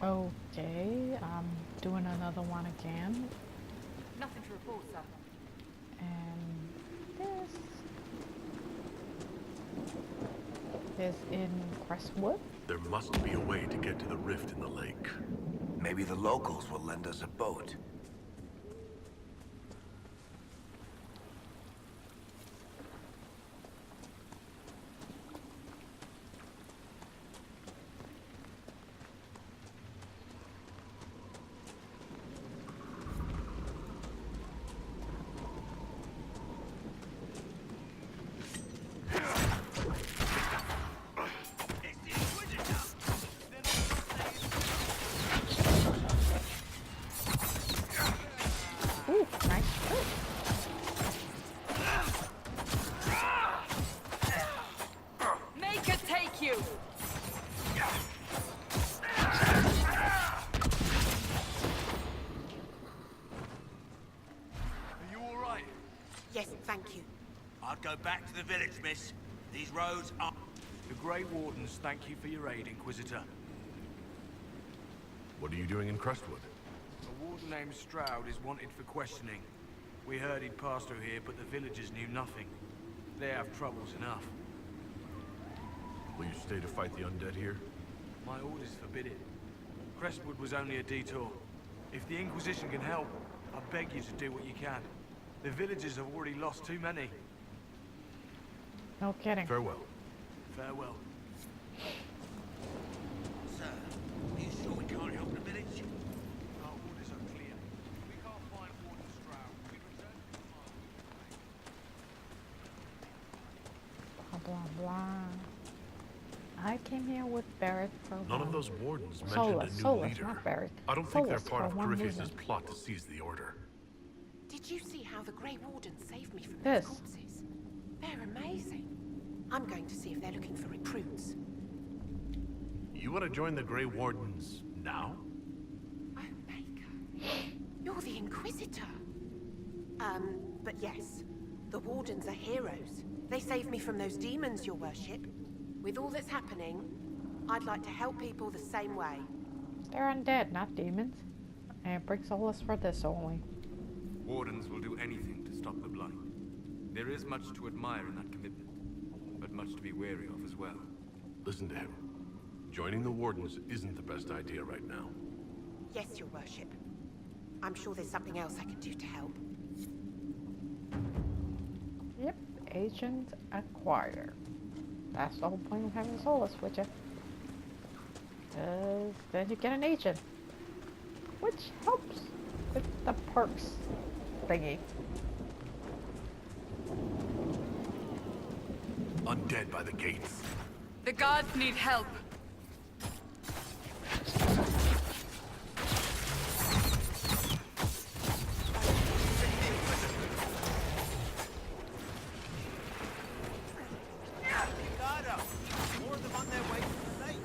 Okay, I'm doing another one again. Nothing to report, sir. And this is in Creswood. There must be a way to get to the rift in the lake. Maybe the locals will lend us a boat. Ooh, nice. Make it take you! Are you all right? Yes, thank you. I'd go back to the village, miss. These roads are... The Grey Wardens thank you for your aid, Inquisitor. What are you doing in Crestwood? A warden named Stroud is wanted for questioning. We heard he'd passed through here, but the villagers knew nothing. They have troubles enough. Will you stay to fight the undead here? My orders forbid it. Crestwood was only a detour. If the Inquisition can help, I beg you to do what you can. The villagers have already lost too many. No kidding. Farewell. Farewell. Sir, are you sure we can't help the village? Our orders are clear. We can't find Warden Stroud. We return to the Blah blah blah. I came here with Barrett for None of one. those wardens mentioned Solus, a new Solus, leader. not Barrett. I don't think they're Solus part of for one Corypheus' reason. plot to seize the Order. Did you see how the Grey Wardens saved me from This. those corpses? They're amazing. I'm going to see if they're looking for recruits. You want to join the Grey Wardens now? Oh, Maker. You're the Inquisitor. But yes, the Wardens are heroes. They saved me from those demons, your worship. With all that's happening, I'd like to help people the same way. They're undead, not demons. And bring Solus for this only. Wardens will do anything to stop the blight. There is much to admire in that commitment, but much to be wary of as well. Listen to him. Joining the Wardens isn't the best idea right now. Yes, your worship. I'm sure there's something else I can do to help. Yep, agent acquired. That's the whole point of having Solus with you. Because then you get an agent. Which helps with the perks thingy. Undead by the gates. The guards need help. Guard up! More of them on their way from the lake.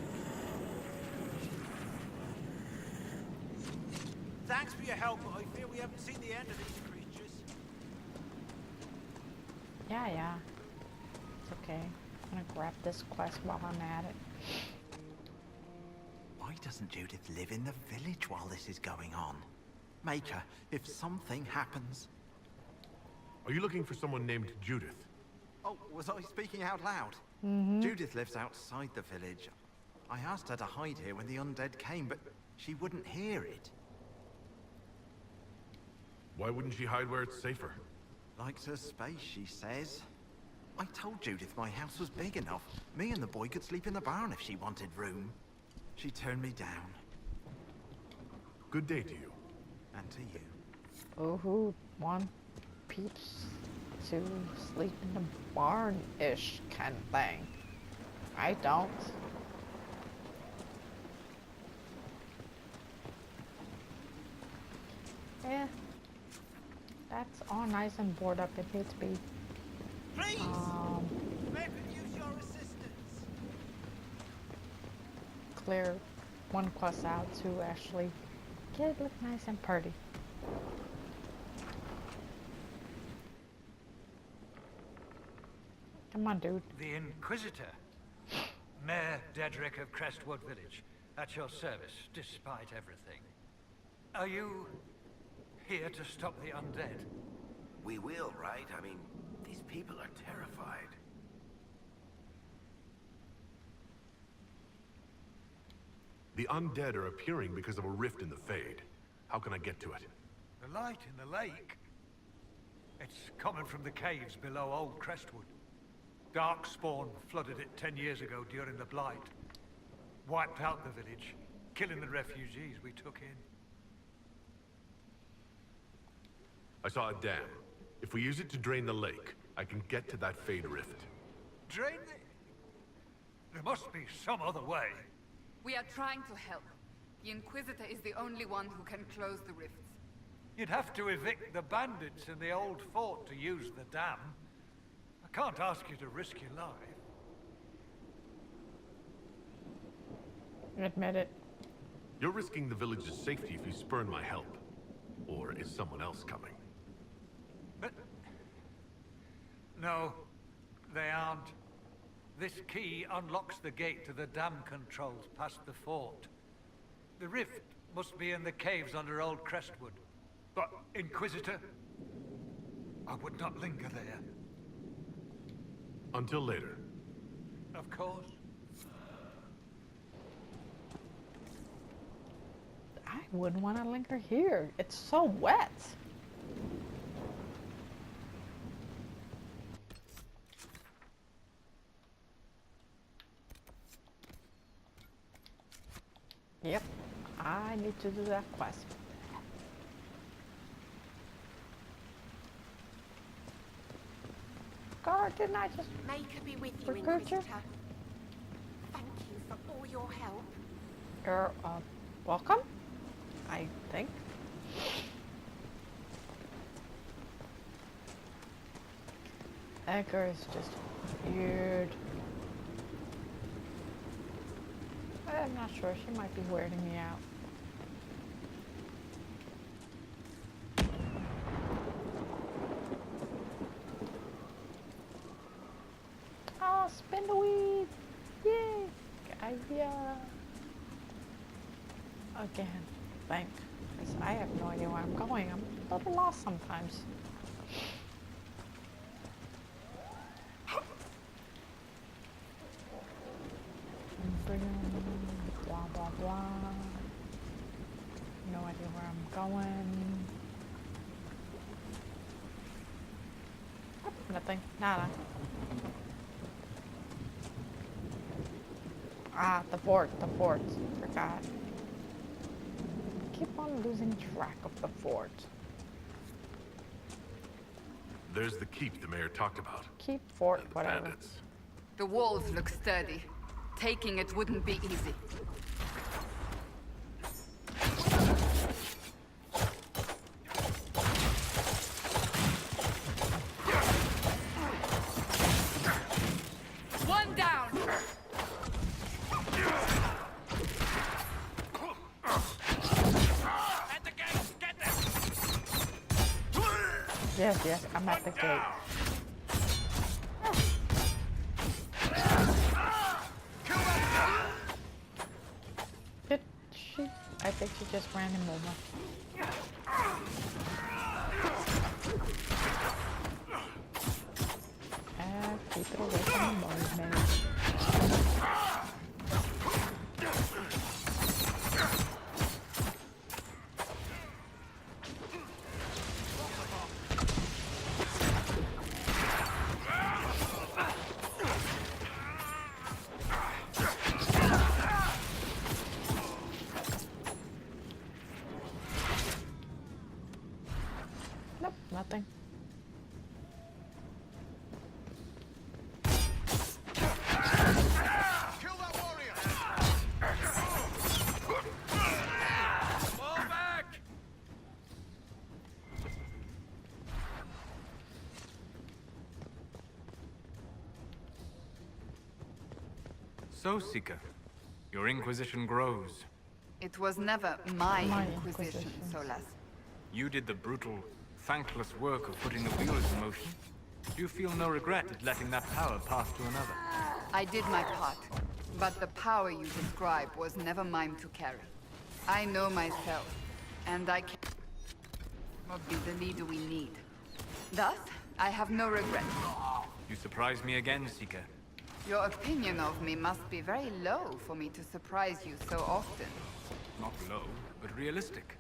Thanks for your help, but I fear we haven't seen the end of these creatures. Yeah. It's okay. I'm gonna grab this quest while I'm at it. Why doesn't Judith live in the village while this is going on? Maker, if something happens... Are you looking for someone named Judith? Oh, was I speaking out loud? Judith lives outside the village. I asked her to hide here when the undead came, but she wouldn't hear it. Why wouldn't she hide where it's safer? Likes her space, she says. I told Judith my house was big enough. Me and the boy could sleep in the barn if she wanted room. She turned me down. Good day to you. And to you. Oh, who want peeps to sleep in the barn-ish kind of thing? I don't. Yeah. That's all nice and bored up. It needs to be. Please! Where could use your assistance? Clear one quest out to actually get it look nice and pretty. Come on, dude. The Inquisitor, Mayor Dedrick of Crestwood Village. At your service, despite everything. Are you here to stop the undead? We will, right? I mean, these people are terrified. The undead are appearing because of a rift in the Fade. How can I get to it? The light in the lake? It's coming from the caves below old Crestwood. Darkspawn flooded it 10 years ago during the Blight. Wiped out the village, killing the refugees we took in. I saw a dam. If we use it to drain the lake, I can get to that Fade rift. Drain the... There must be some other way. We are trying to help. The Inquisitor is the only one who can close the rifts. You'd have to evict the bandits in the old fort to use the dam. I can't ask you to risk your life. Admit it. You're risking the village's safety if you spurn my help. Or is someone else coming? But... No, they aren't. This key unlocks the gate to the dam controls past the fort. The rift must be in the caves under old Crestwood. But, Inquisitor, I would not linger there. Until later. Of course. I wouldn't want to linger here. It's so wet. Yep, I need to do that quest. God, didn't I just... May I be with you, Recruiter? Inquisitor. Thank you for all your help. You're, welcome? I think. Edgar is just weird. I'm not sure. She might be weirding me out. Oh, spin the weed! Yay! Good idea. Again, think. Because I have no idea where I'm going. I'm a little lost sometimes. Blah blah blah. No idea where I'm going. Oh, nothing. Nada. Ah, the fort. Forgot. Keep on losing track of the fort. There's the keep the mayor talked about. Keep, fort, And the whatever. bandits. The walls look sturdy. Taking it wouldn't be easy. One down! At the gate! Get them! Yes, I'm at the gate. Did she? I think she just ran him over. Keep it away from the mermaid. Nope, nothing. Kill that warrior! Fall back! So, Seeker, your Inquisition grows. It was never my My Inquisition, Inquisition. Solas. You did the brutal, thankless work of putting the wheels in motion. Do you feel no regret at letting that power pass to another? I did my part. But the power you describe was never mine to carry. I know myself, and I cannot be the leader we need. Thus, I have no regrets. You surprise me again, Seeker. Your opinion of me must be very low for me to surprise you so often. Not low, but realistic.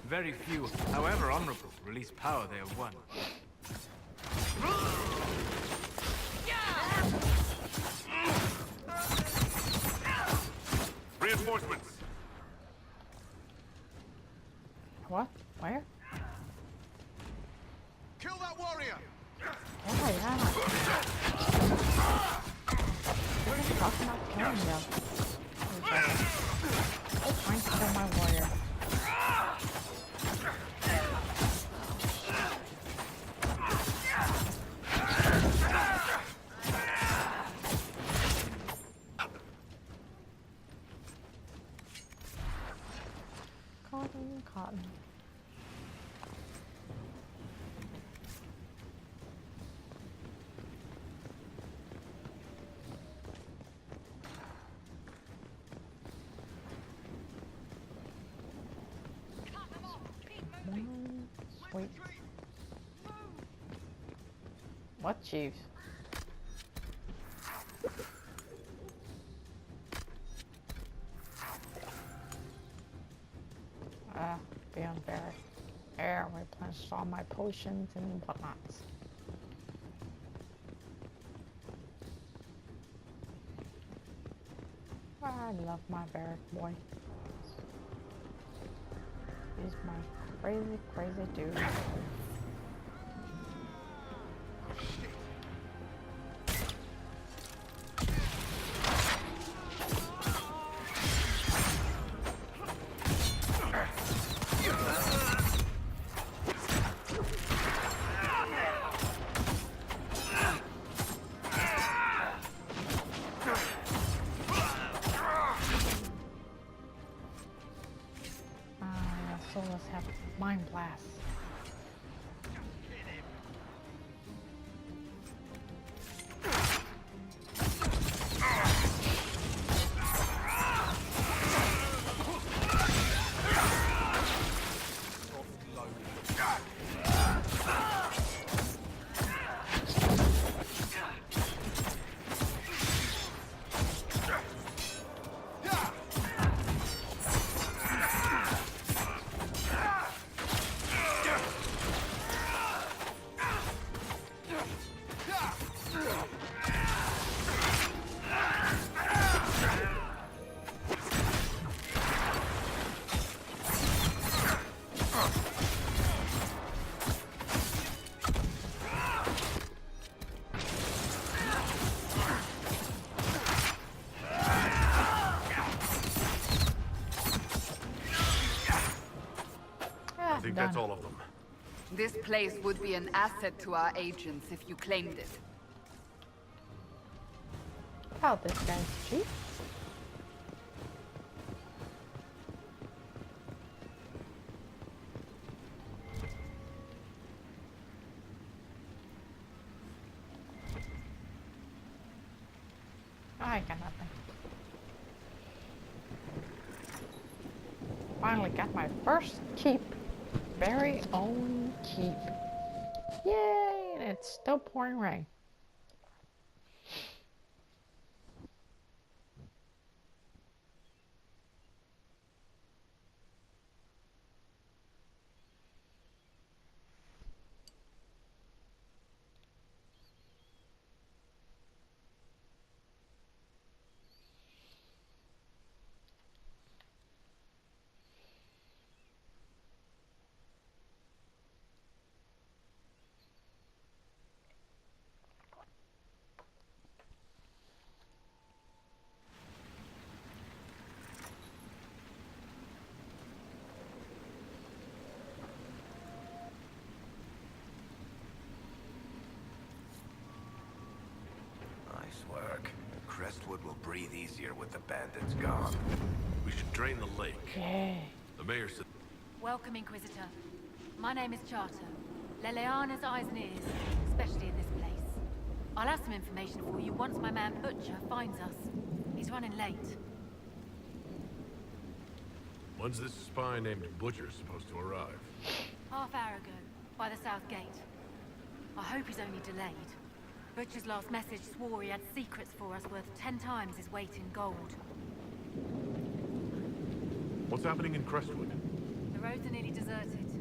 Very few, however honorable, release power they have won. Reinforcements! What? Where? Kill that warrior! Oh yeah. We're just talking about killing them. I'm trying to kill my warrior. Cotton. Sweet. What, Chief? Beyond barrack. Air, replenished all my potions and whatnots. I love my barrack boy. He's my crazy, crazy dude. So let's have mind blast. I think that's all of them. This place would be an asset to our agents if you claimed it. Oh, this guy's cheap. I got nothing. Finally got my first keep. Very own keep. Yay! And it's still pouring rain. Nice work. Crestwood will breathe easier with the bandits gone. We should drain the lake. Yay. The mayor said... Welcome, Inquisitor. My name is Charter. Leleana's eyes and ears, especially in this place. I'll have some information for you once my man Butcher finds us. He's running late. When's this spy named Butcher supposed to arrive? Half hour ago, by the south gate. I hope he's only delayed. Butcher's last message swore he had secrets for us worth 10 times his weight in gold. What's happening in Crestwood? The roads are nearly deserted.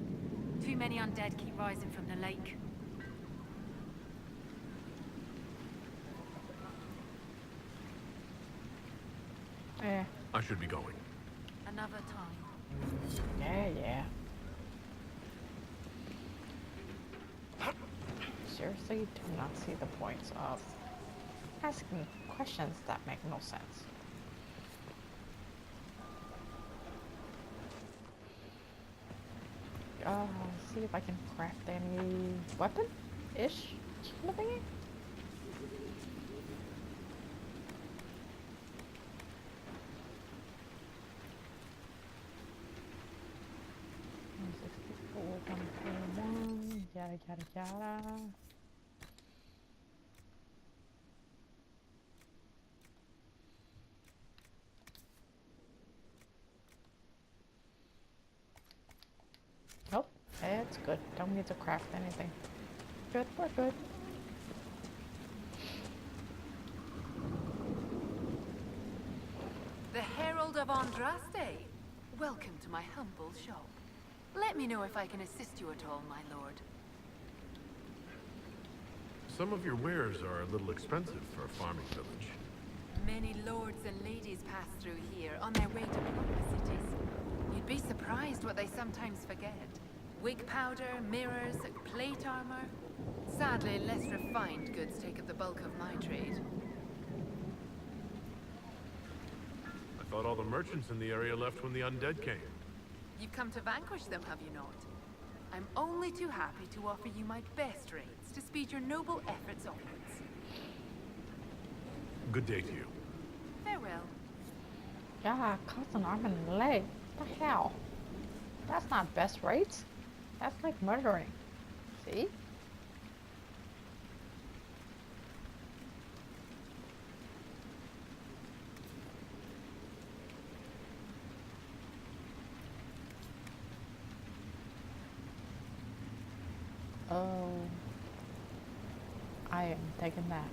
Too many undead keep rising from the lake. Yeah. I should be going. Another time. Yeah. Seriously, do not see the points of asking questions that make no sense. See if I can craft any weapon-ish kind of thingy. Yada. Nope, it's good. Don't need to craft anything. Good, we're good. The Herald of Andraste. Welcome to my humble shop. Let me know if I can assist you at all, my lord. Some of your wares are a little expensive for a farming village. Many lords and ladies pass through here on their way to the cities. You'd be surprised what they sometimes forget. Wig powder, mirrors, plate armor. Sadly, less refined goods take up the bulk of my trade. I thought all the merchants in the area left when the undead came. You've come to vanquish them, have you not? I'm only too happy to offer you my best rates to speed your noble efforts onwards. Good day to you. Farewell. Yeah, cuts an arm and a leg. What the hell? That's not best rates. That's like murdering. See? Oh, I am taking that.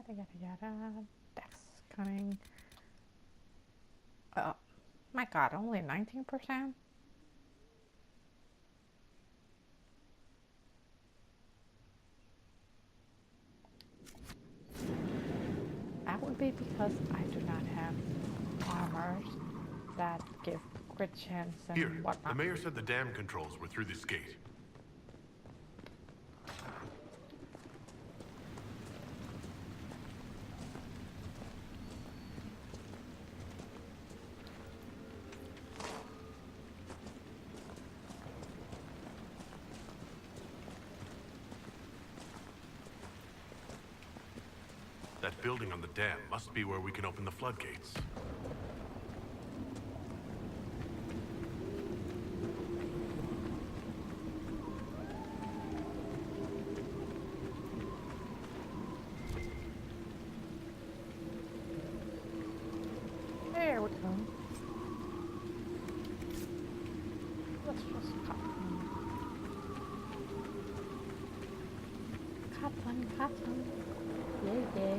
And yada. That's cunning. Oh my god, only 19%? That would be because I do not have armors that give crit chance and Here, whatnot. the mayor said the dam controls were through this gate. That building on the dam must be where we can open the floodgates. There we go. Let's just cut them. Cut them. Yay.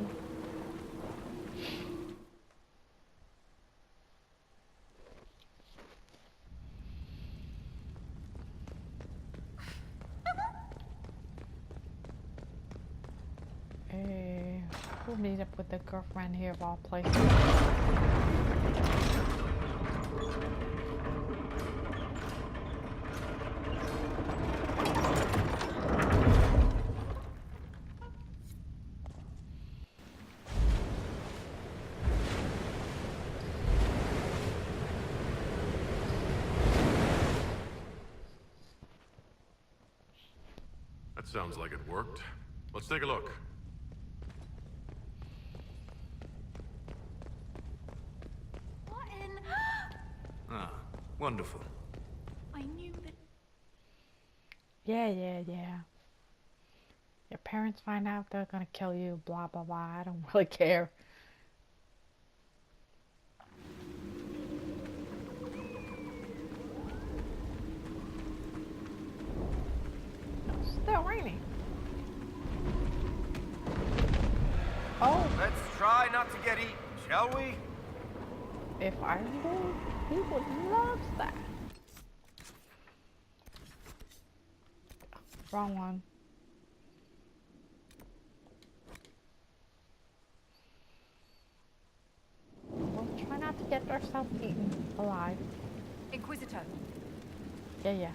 We'll meet up with the girlfriend here of all places. That sounds like it worked. Let's take a look. What Wonderful. I knew that. Yeah. Your parents find out they're gonna kill you, blah blah blah. I don't really care. It's still raining. Oh, Let's try not to get eaten, shall we? if I knew, he would love that. Wrong one. We'll try not to get ourselves eaten alive. Inquisitor, Yeah.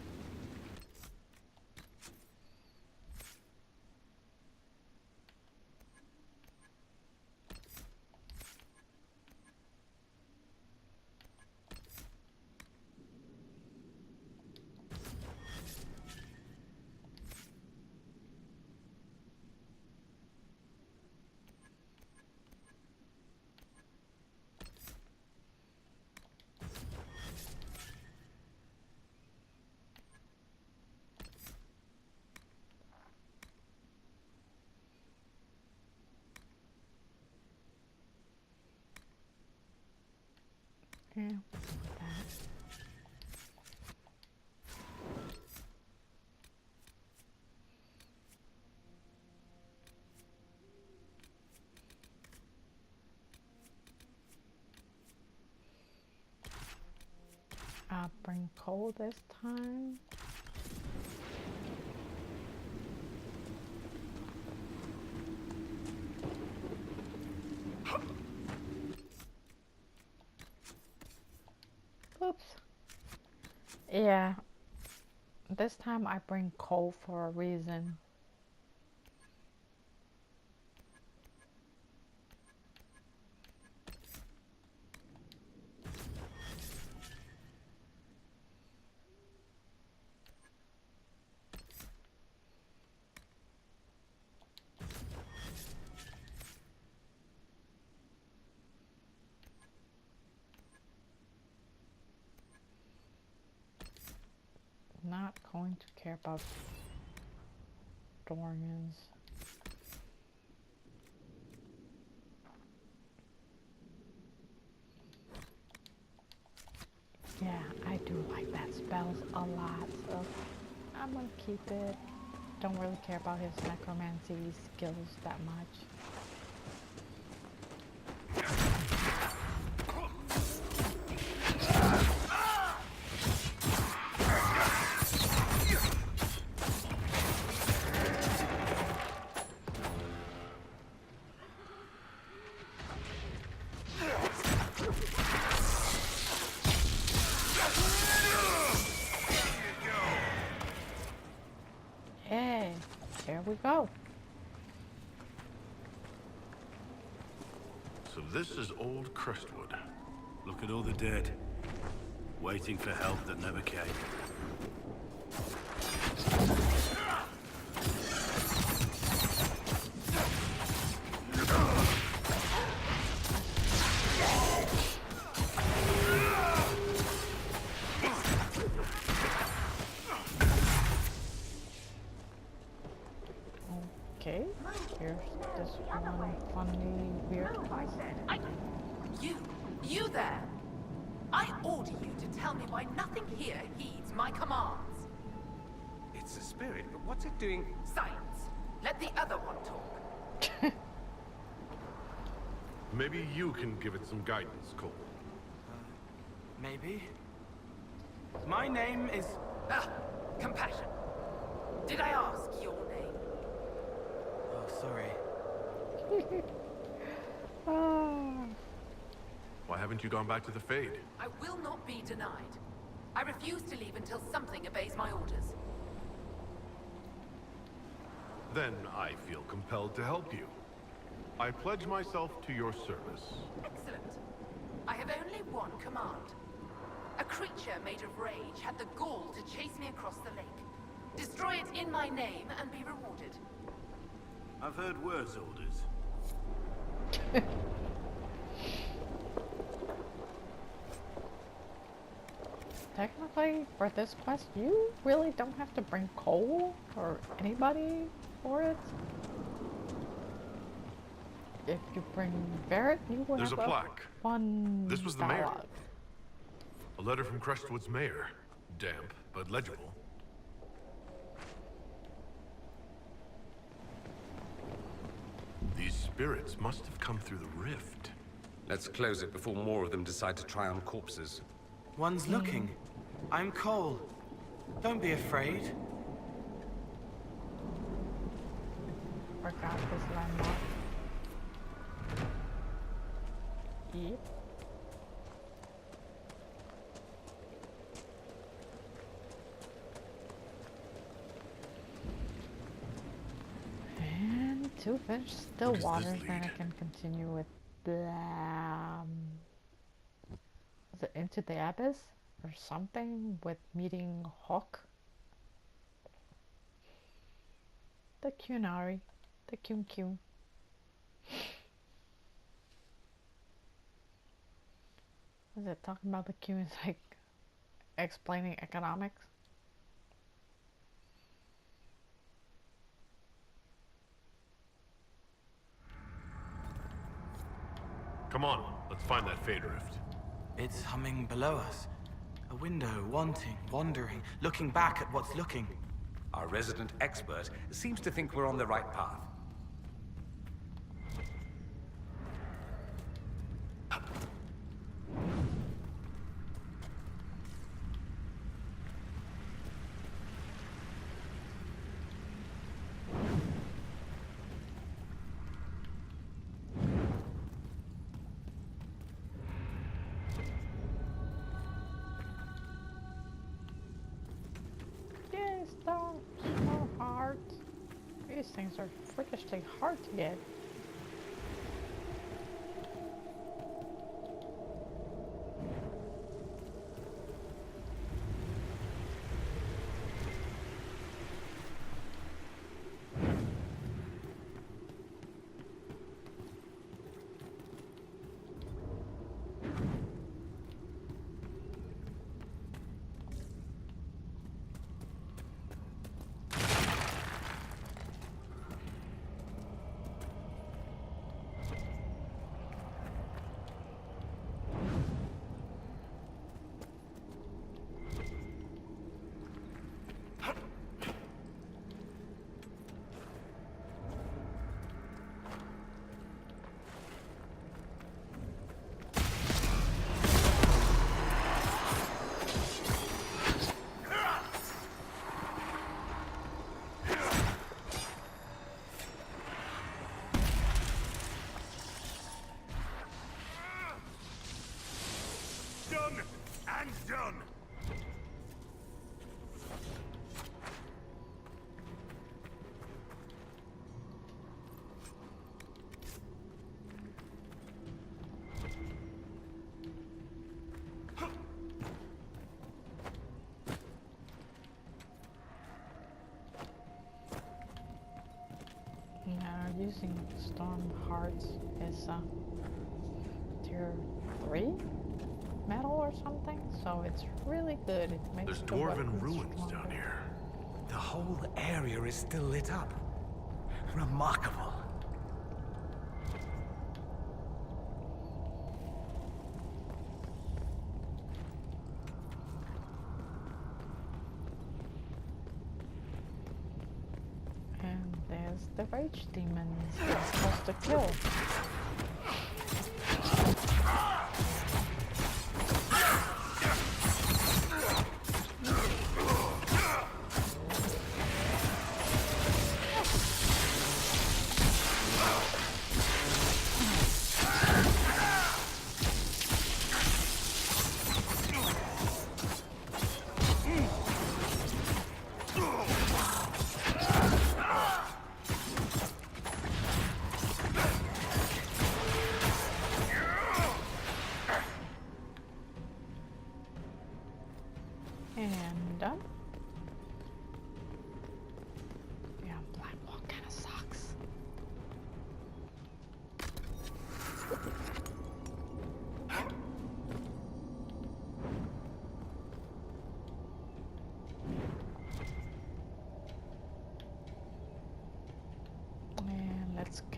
Yeah, we'll go with that. I'll bring coal this time. Oops. Yeah. This time I bring coal for a reason. Not going to care about Dorians. Yeah, I do like that spells a lot, so I'm gonna keep it. Don't really care about his necromancy skills that much. Hey, here we go. So this is old Crestwood. Look at all the dead. Waiting for help that never came. Okay, here's this one funny, weird guy. You there? I order you to tell me why nothing here heeds my commands. It's a spirit, but what's it doing? Silence. Let the other one talk. Maybe you can give it some guidance, Cole. Maybe. My name is... Ah, compassion. Did I ask your name? Oh, sorry. Why haven't you gone back to the Fade? I will not be denied. I refuse to leave until something obeys my orders. Then I feel compelled to help you. I pledge myself to your service. Excellent. I have only one command. A creature made of rage had the gall to chase me across the lake. Destroy it in my name and be rewarded. I've heard worse orders. technically, for this quest, you really don't have to bring coal or anybody for it. If you bring Barrett, you will There's have a plaque. fun This was the mayor. dialogue. A letter from Crestwood's mayor. Damp, but legible. These spirits must have come through the rift. Let's close it before more of them decide to try on corpses. One's looking. I'm Cole. Don't be afraid. Forgot this landmark. Yep. And to finish still Where does water, this then I lead? can continue with the is it Into the Abyss or something with meeting Hawk. The Cunari. The Cun. Is it talking about the Q is like explaining economics? Come on, let's find that fade rift. It's humming below us. A window, wanting, wandering, looking back at what's looking. Our resident expert seems to think we're on the right path. Yay, stop! So hard. These things are freakishly hard to get. Done and done. Yeah, using Storm Hearts is tier 3 metal or something, so it's really good. It makes There's the dwarven weapons ruins stronger. down here. The whole area is still lit up. Remarkable. And there's the rage demons we're supposed to kill.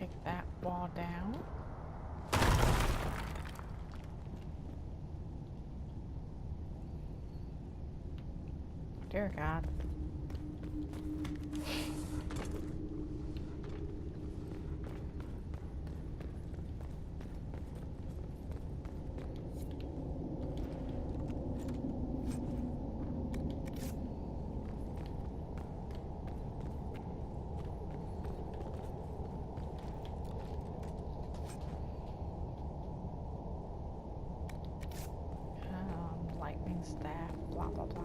take that wall down. Dear God. Lightning staff, blah blah blah.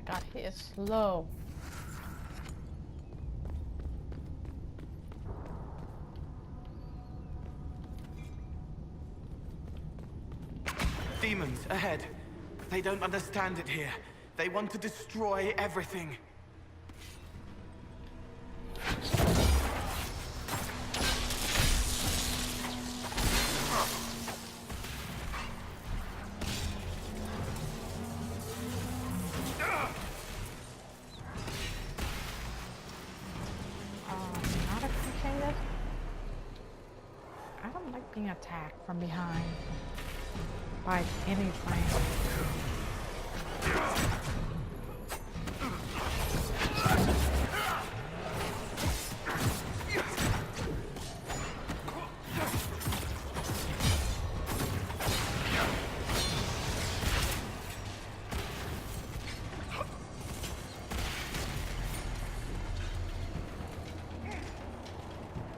God, he is slow. Demons, ahead. They don't understand it here. They want to destroy everything. Being attacked from behind by anything.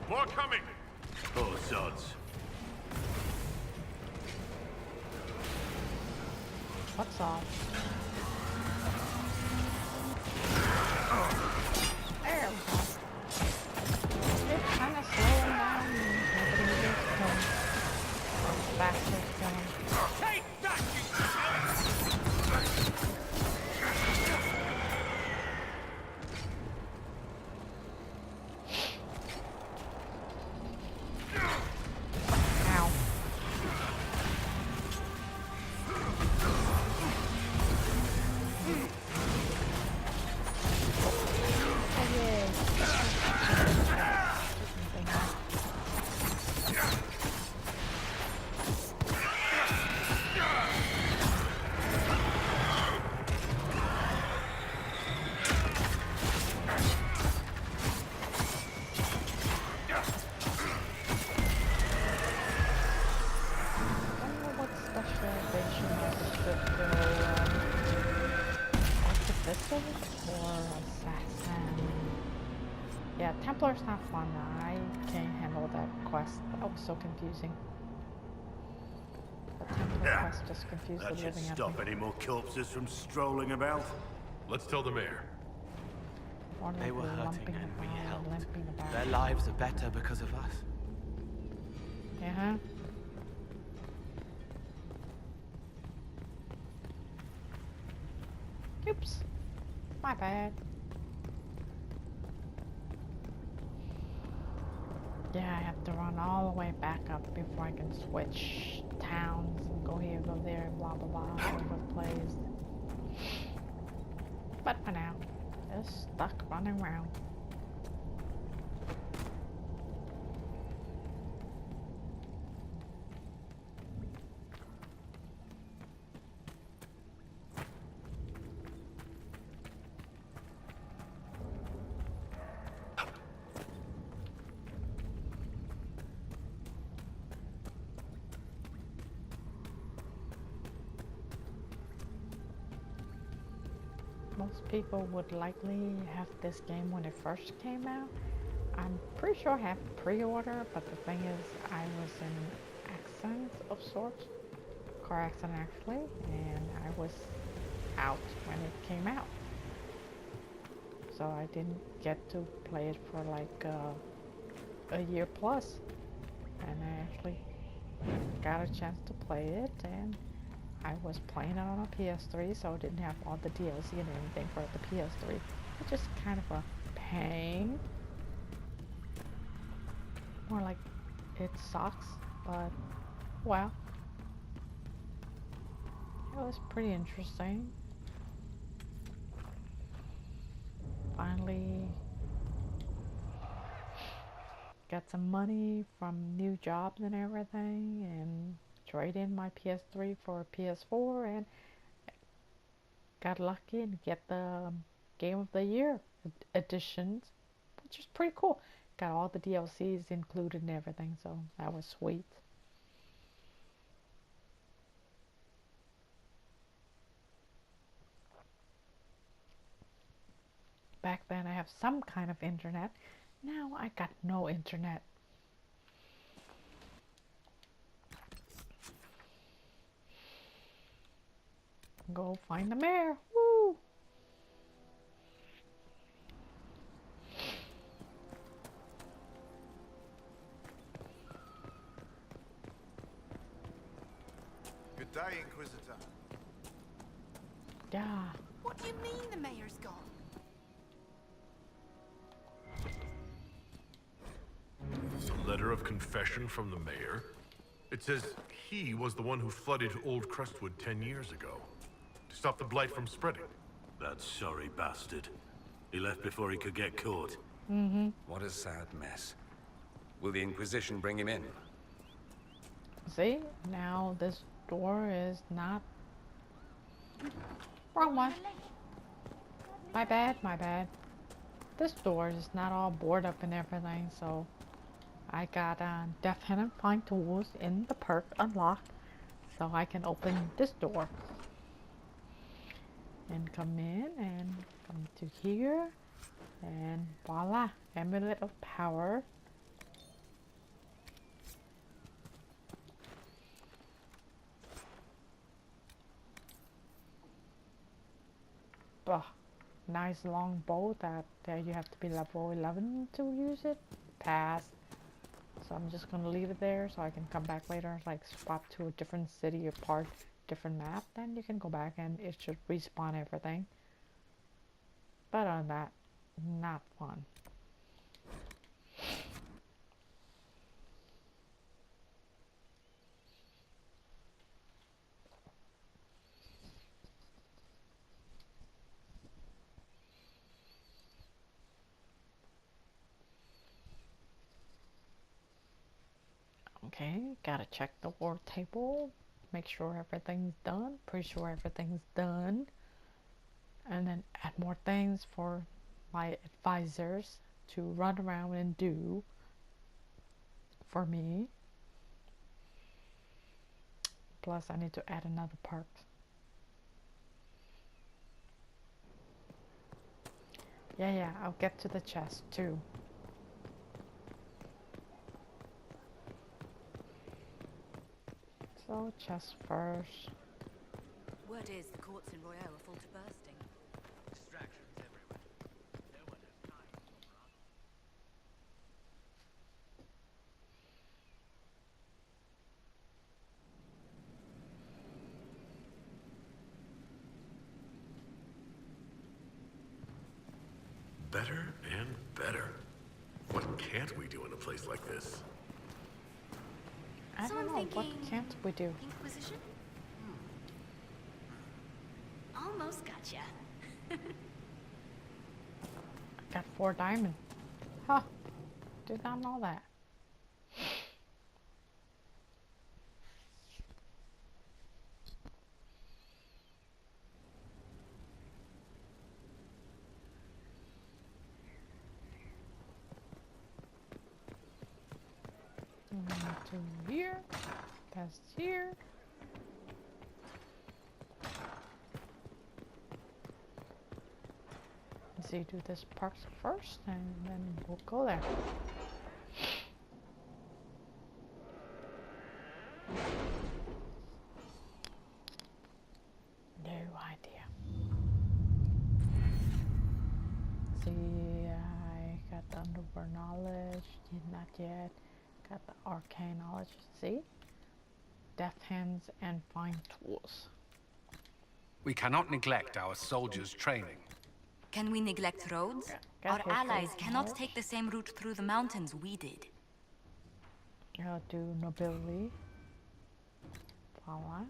More coming! Oh, sods. What's off? There we go. It's kind of slowing down. Nobody gets killed. Faster killing. Take that, Ow. Or assassin. Yeah, Templar's not fun. I can't handle that quest. That was so confusing. The Templar quest just confused the That should living out of stop me. any more corpses from strolling about. Let's tell the mayor. Or They were like hurting lumping and we about, helped. limping about. Their lives are better because of us. Yeah. Oops. My bad. Yeah, I have to run all the way back up before I can switch towns and go here, go there, blah blah blah, all over the place. But for now, just stuck running around. Most people would likely have this game when it first came out. I'm pretty sure I have pre-order, but the thing is, I was in accents of sorts car accident actually, and I was out when it came out. So I didn't get to play it for like a year plus. And I actually got a chance to play it, and I was playing it on a PS3, so I didn't have all the DLC and anything for the PS3. It's just kind of a pain. More like it sucks, but well, it was pretty interesting. Finally got some money from new jobs and everything, and trade in my PS3 for a PS4, and got lucky and get the Game of the Year editions, which is pretty cool. Got all the DLCs included and everything, so that was sweet. Back then I have some kind of internet. Now I got no internet. Go find the mayor. Woo! Good day, Inquisitor. Yeah. What do you mean the mayor's gone? A letter of confession from the mayor. It says he was the one who flooded Old Crestwood 10 years ago to stop the blight from spreading. That sorry bastard. He left before he could get caught. Mm-hmm. What a sad mess. Will the Inquisition bring him in? See, now this door is not... Wrong one. My bad, my bad. This door is not all boarded up and everything, so I got Death Hand and Fine Tools in the perk unlocked, so I can open this door. And come in and come to here, and voila, Amulet of Power. Bah, nice long bow that you have to be level 11 to use it. Pass. So I'm just gonna leave it there so I can come back later, like swap to a different city or part, different map. Then you can go back and it should respawn everything. But other than that, not fun. Okay, gotta check the war table, make sure everything's done. Pretty sure everything's done. And then add more things for my advisors to run around and do for me. Plus I need to add another part. Yeah, I'll get to the chest too. So chest first. Word is the courts in Royale are full to bursting. Distractions everywhere. No one has time for us. Better and better. What can't we do in a place like this? I don't know, what can't we do? Inquisition? Almost gotcha. Got 4 diamonds. Huh. Did not know that. To here. Past here. Let's see, do this part first, and then we'll go there. see, I got the underworld knowledge, not yet. Got the arcane knowledge, see? Death hands and fine tools. We cannot neglect our soldiers' training. Can we neglect roads? Got Our allies history cannot knowledge. take the same route through the mountains we did. I'll do nobility. Voila.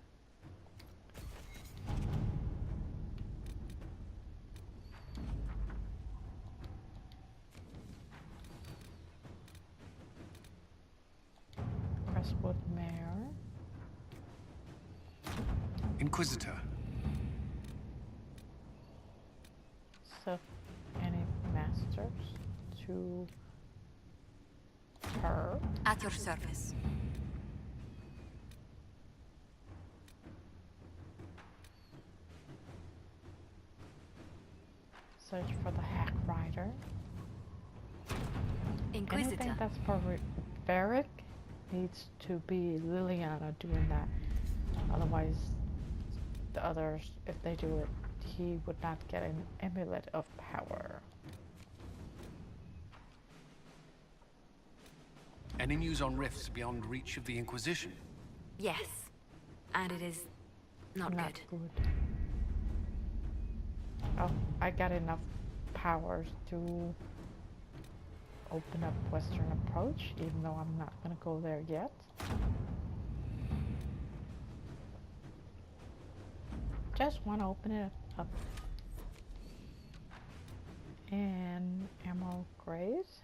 Creswood Mayor. Inquisitor. So, any masters to her. At your service. Search for the hack rider. Inquisitor. Anything that's for Varric needs to be Liliana doing that. Otherwise, the others, if they do it, he would not get an amulet of power. Any news on rifts beyond reach of the Inquisition? Yes. And it is not good. Oh, I got enough powers to open up Western Approach, even though I'm not gonna go there yet. Just want to open it up. And Emerald Graves.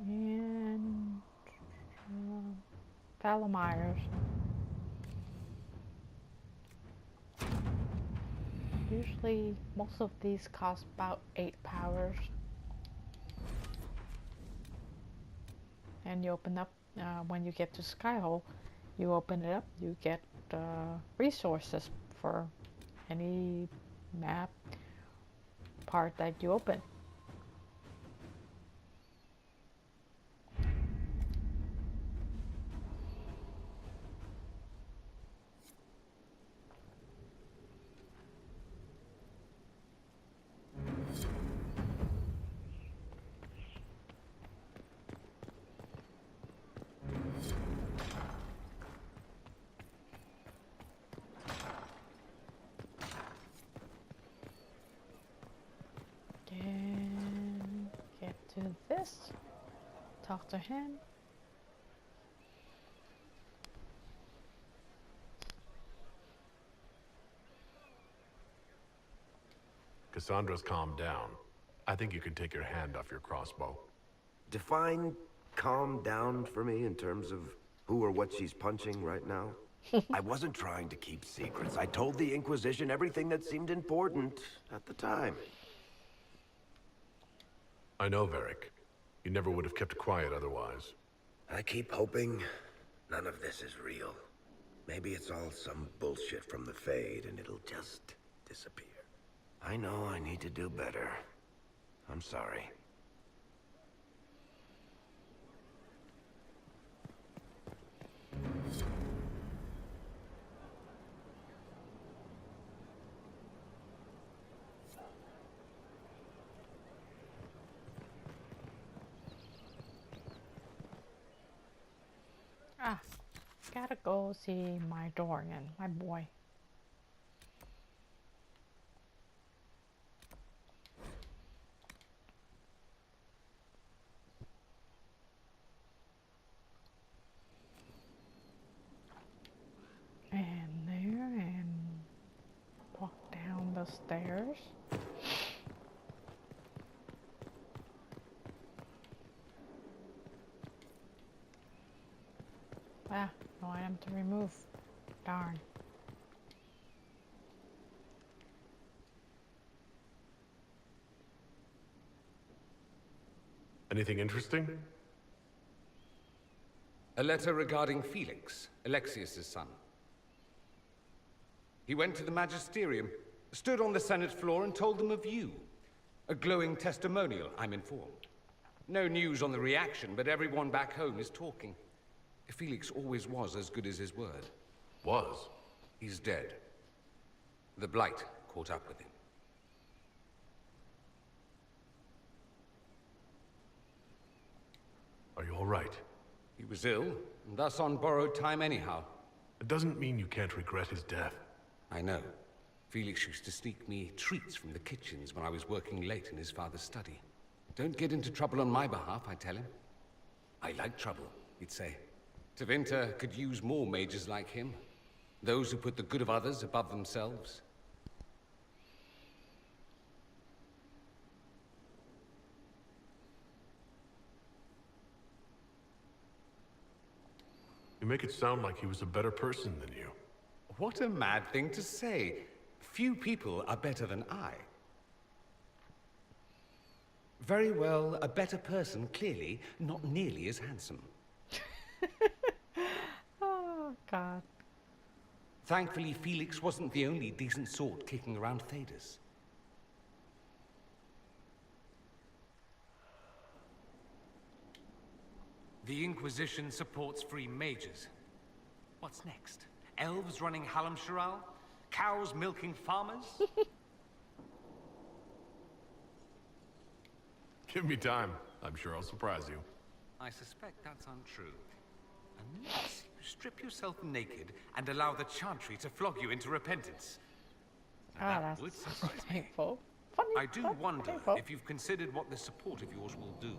And Falomires. Usually, most of these cost about 8 powers. And you open up, when you get to Skyhole, you open it up, you get resources for any map part that you open. Get to this, talk to him. Cassandra's calmed down. I think you can take your hand off your crossbow. Define calm down for me in terms of who or what she's punching right now. I wasn't trying to keep secrets. I told the Inquisition everything that seemed important at the time. I know, Varric. You never would have kept quiet otherwise. I keep hoping none of this is real. Maybe it's all some bullshit from the Fade and it'll just disappear. I know I need to do better. I'm sorry. Ah, gotta go see my Dorian, my boy. And there, and walk down the stairs. Ah, no item to remove. Darn. Anything interesting? A letter regarding Felix, Alexius's son. He went to the Magisterium, Stood on the Senate floor and told them of you. A glowing testimonial, I'm informed. No news on the reaction, but everyone back home is talking. Felix always was as good as his word. Was? He's dead. The Blight caught up with him. Are you all right? He was ill, and thus on borrowed time anyhow. It doesn't mean you can't regret his death. I know. Felix used to sneak me treats from the kitchens when I was working late in his father's study. Don't get into trouble on my behalf, I tell him. I like trouble, he'd say. Tevinter could use more mages like him. Those who put the good of others above themselves. You make it sound like he was a better person than you. What a mad thing to say. Few people are better than I. Very well, a better person, clearly, not nearly as handsome. Oh, God. Thankfully, Felix wasn't the only decent sort kicking around Thedas. The Inquisition supports free mages. What's next? Elves running Halamsharal? Cows milking farmers? Give me time. I'm sure I'll surprise you. I suspect that's untrue. Unless you strip yourself naked and allow the Chantry to flog you into repentance. Ah, That that's would surprise me. painful. Funny, I do but wonder painful. if you've considered what this support of yours will do.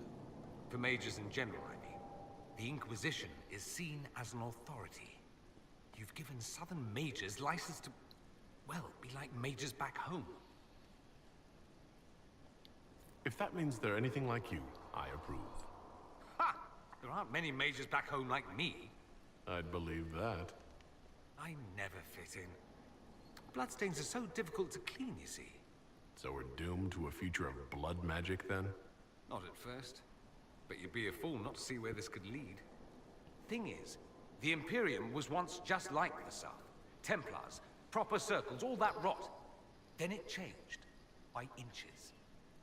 For mages in general, I mean. The Inquisition is seen as an authority. You've given southern mages license to, well, be like mages back home. If that means they're anything like you, I approve. Ha! There aren't many mages back home like me. I'd believe that. I never fit in. Bloodstains are so difficult to clean, you see. So we're doomed to a future of blood magic, then? Not at first. But you'd be a fool not to see where this could lead. Thing is, the Imperium was once just like the South. Templars, proper circles, all that rot. Then it changed. By inches.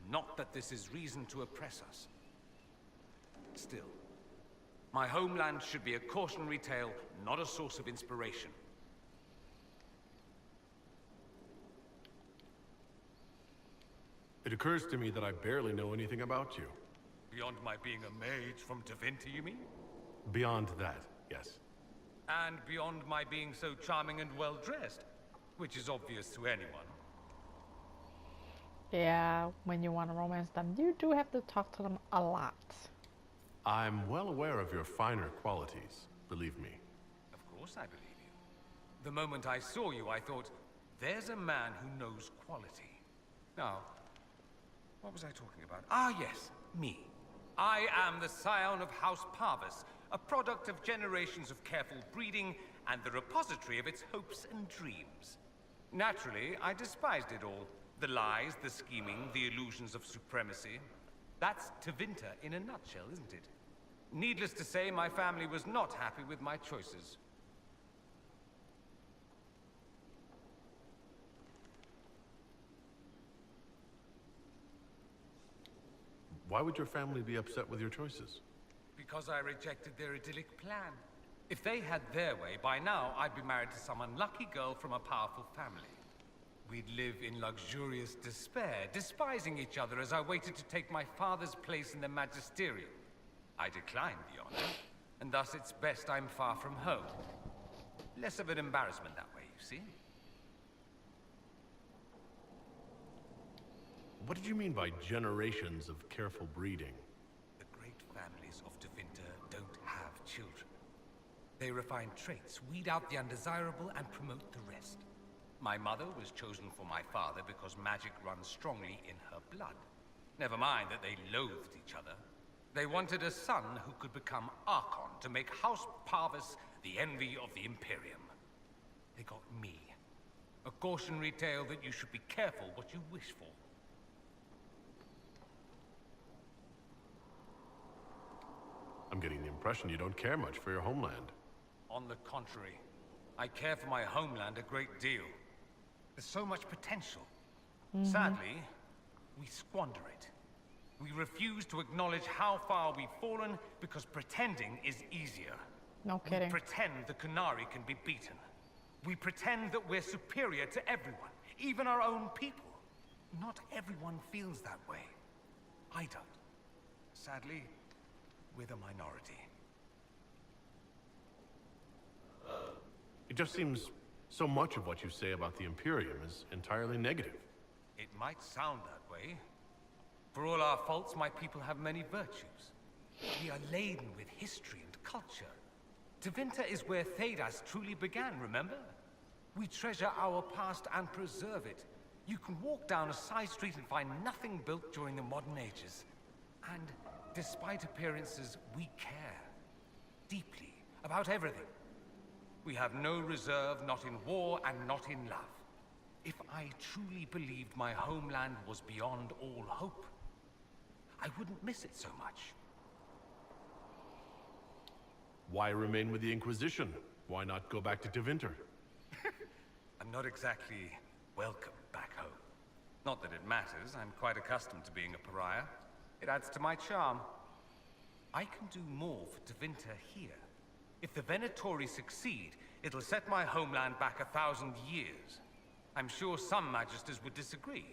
Not that this is reason to oppress us. Still, my homeland should be a cautionary tale, not a source of inspiration. It occurs to me that I barely know anything about you. Beyond my being a mage from Tevinter, you mean? Beyond that, yes. And beyond my being so charming and well-dressed, which is obvious to anyone. Yeah, when you want to romance them, you do have to talk to them a lot. I'm well aware of your finer qualities, believe me. Of course I believe you. The moment I saw you, I thought, there's a man who knows quality. Now, what was I talking about? Ah, yes, me. I am the scion of House Parvis, a product of generations of careful breeding and the repository of its hopes and dreams. Naturally, I despised it all. The lies, the scheming, the illusions of supremacy. That's Tevinter in a nutshell, isn't it? Needless to say, my family was not happy with my choices. Why would your family be upset with your choices? Because I rejected their idyllic plan. If they had their way, by now I'd be married to some unlucky girl from a powerful family. We'd live in luxurious despair, despising each other as I waited to take my father's place in the magisterium. I declined the honor, and thus it's best I'm far from home. Less of an embarrassment that way, you see? What did you mean by generations of careful breeding? The great families of Tevinter don't have children. They refine traits, weed out the undesirable, and promote the rest. My mother was chosen for my father because magic runs strongly in her blood. Never mind that they loathed each other. They wanted a son who could become Archon to make House Parvis the envy of the Imperium. They got me. A cautionary tale that you should be careful what you wish for. I'm getting the impression you don't care much for your homeland. On the contrary, I care for my homeland a great deal. There's so much potential. Sadly, we squander it. We refuse to acknowledge how far we've fallen because pretending is easier. No kidding. We pretend the Qunari can be beaten. We pretend that we're superior to everyone, even our own people. Not everyone feels that way. I don't. Sadly, we're the minority. It just seems so much of what you say about the Imperium is entirely negative. It might sound that way. For all our faults, my people have many virtues. We are laden with history and culture. Tevinter is where Thedas truly began, remember? We treasure our past and preserve it. You can walk down a side street and find nothing built during the modern ages. And despite appearances, we care. Deeply. About everything. We have no reserve, not in war and not in love. If I truly believed my homeland was beyond all hope, I wouldn't miss it so much. Why remain with the Inquisition? Why not go back to Tevinter? I'm not exactly welcome back home. Not that it matters, I'm quite accustomed to being a pariah. It adds to my charm. I can do more for Tevinter here. If the Venatori succeed, it'll set my homeland back 1,000 years. I'm sure some magisters would disagree,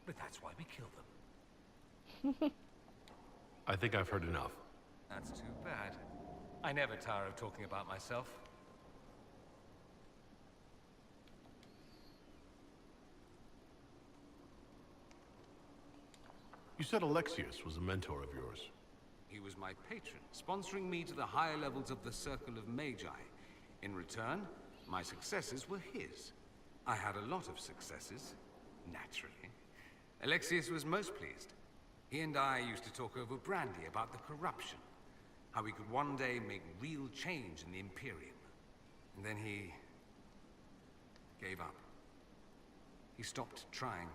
but that's why we kill them. I think I've heard enough. That's too bad. I never tire of talking about myself. You said Alexius was a mentor of yours. He was my patron, sponsoring me to the higher levels of the Circle of Magi. In return, my successes were his. I had a lot of successes, naturally. Alexius was most pleased. He and I used to talk over brandy about the corruption, how we could one day make real change in the Imperium. And then he gave up. He stopped trying.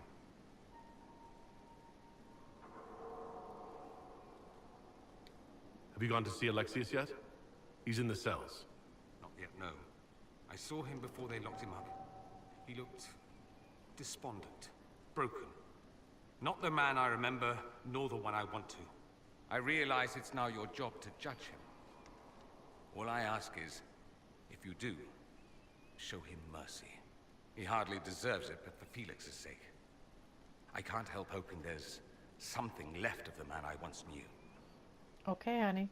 Have you gone to see Alexius yet? He's in the cells. Not yet, no. I saw him before they locked him up. He looked despondent, broken. Not the man I remember, nor the one I want to. I realize it's now your job to judge him. All I ask is, if you do, show him mercy. He hardly deserves it, but for Felix's sake. I can't help hoping there's something left of the man I once knew. Okay, honey.